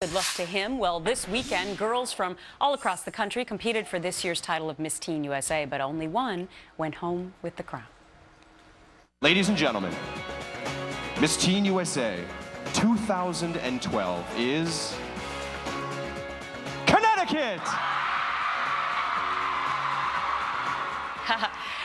Good luck to him. Well, this weekend, girls from all across the country competed for this year's title of Miss Teen USA, but only one went home with the crown. Ladies and gentlemen, Miss Teen USA 2012 is Connecticut!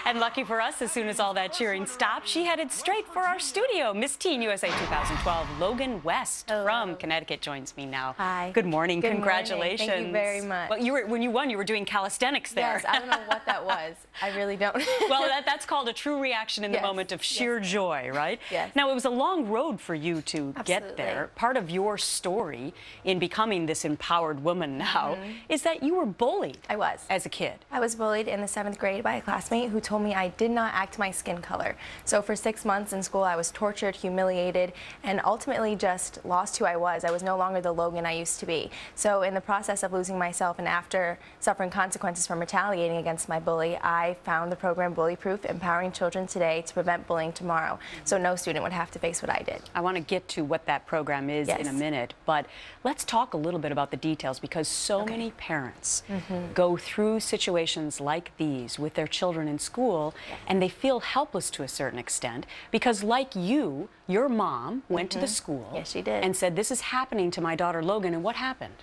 And lucky for us, as soon as all that cheering stopped, she headed straight for our studio. Miss Teen USA 2012, Logan West from Connecticut joins me now. Hi. Good morning. Good Congratulations. Morning. Thank you very much. Well, when you won, you were doing calisthenics there. Yes, I don't know what that was. I really don't. Well, that's called a true reaction in the moment of sheer joy, right? Yes. Now, it was a long road for you to get there. Part of your story in becoming this empowered woman now is that you were bullied. I was. As a kid. I was bullied in the 7th grade by a classmate who told me I did not act my skin color. So for 6 months in school, I was tortured, humiliated, and ultimately just lost who I was. I was no longer the Logan I used to be. So in the process of losing myself and after suffering consequences from retaliating against my bully, I found the program Bully Proof, empowering children today to prevent bullying tomorrow. So no student would have to face what I did. I want to get to what that program is in a minute, but let's talk a little bit about the details, because so many parents go through situations like these with their children in school, and they feel helpless to a certain extent because, like you, your mom went to the school she did. And said, this is happening to my daughter Logan, and what happened?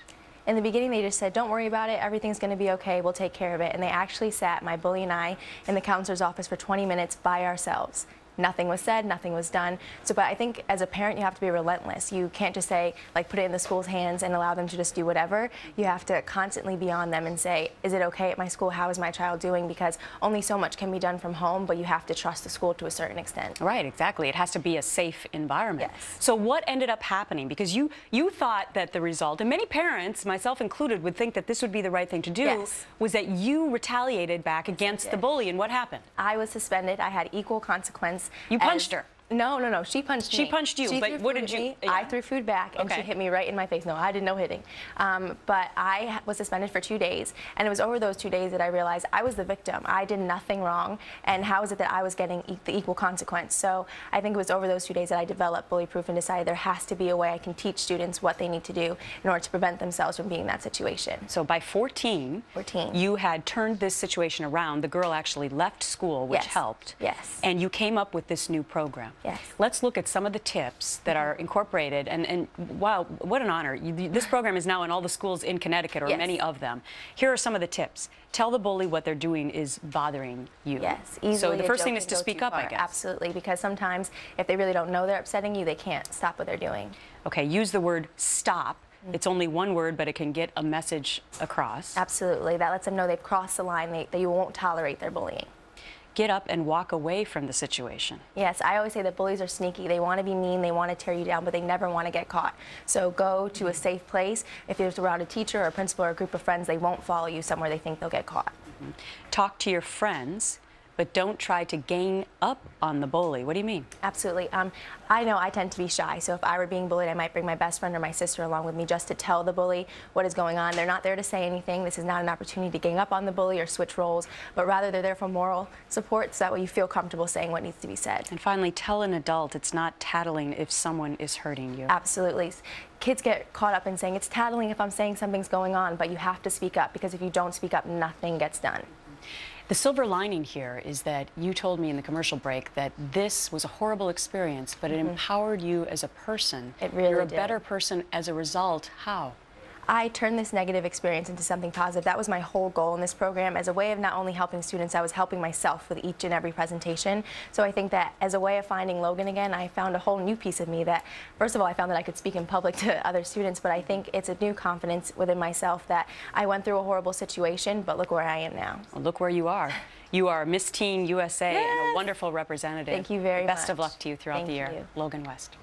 In the beginning, they just said, don't worry about it, everything's going to be okay, we'll take care of it. And they actually sat, my bully and I, in the counselor's office for 20 minutes by ourselves. Nothing was said, nothing was done. So, but I think as a parent, you have to be relentless. You can't just say, like, put it in the school's hands and allow them to just do whatever. You have to constantly be on them and say, is it okay at my school? How is my child doing? Because only so much can be done from home, but you have to trust the school to a certain extent. Right, exactly. It has to be a safe environment. Yes. So what ended up happening? Because you thought that the result, and many parents, myself included, would think that this would be the right thing to do, was that you retaliated back against the bully. And what happened? I was suspended. I had equal consequence. You punched her. No. She punched me. She punched you, but what did you... I threw food back, and she hit me right in my face. No, I did no hitting. But I was suspended for 2 days, and it was over those 2 days that I realized I was the victim. I did nothing wrong, and how is it that I was getting the equal consequence? So I think it was over those 2 days that I developed Bully Proof and decided there has to be a way I can teach students what they need to do in order to prevent themselves from being in that situation. So by 14, you had turned this situation around. The girl actually left school, which helped. Yes. And you came up with this new program. Yes. Let's look at some of the tips that are incorporated, and wow, what an honor. This program is now in all the schools in Connecticut, or many of them. Here are some of the tips. Tell the bully what they're doing is bothering you. Yes, easily. So the first thing is to speak up, I guess. Absolutely, because sometimes if they really don't know they're upsetting you, they can't stop what they're doing. Okay, use the word stop. It's only one word, but it can get a message across. Absolutely, that lets them know they've crossed the line, that you won't tolerate their bullying. Get up and walk away from the situation. Yes, I always say that bullies are sneaky. They want to be mean, they want to tear you down, but they never want to get caught. So go to a safe place. If you're around a teacher or a principal or a group of friends, they won't follow you somewhere they think they'll get caught. Talk to your friends, but don't try to gang up on the bully. What do you mean? Absolutely. I know I tend to be shy, so if I were being bullied, I might bring my best friend or my sister along with me just to tell the bully what is going on. They're not there to say anything. This is not an opportunity to gang up on the bully or switch roles, but rather they're there for moral support, so that way you feel comfortable saying what needs to be said. And finally, tell an adult it's not tattling if someone is hurting you. Absolutely. Kids get caught up in saying it's tattling if I'm saying something's going on, but you have to speak up, because if you don't speak up, nothing gets done. The silver lining here is that you told me in the commercial break that this was a horrible experience, but it empowered you as a person. It really did. You're a better person as a result. How? I turned this negative experience into something positive. That was my whole goal in this program. As a way of not only helping students, I was helping myself with each and every presentation. So I think that as a way of finding Logan again, I found a whole new piece of me that, first of all, I found that I could speak in public to other students, but I think it's a new confidence within myself that I went through a horrible situation, but look where I am now. Well, look where you are. You are Miss Teen USA and a wonderful representative. Thank you very much. Best of luck to you throughout the year. Logan West.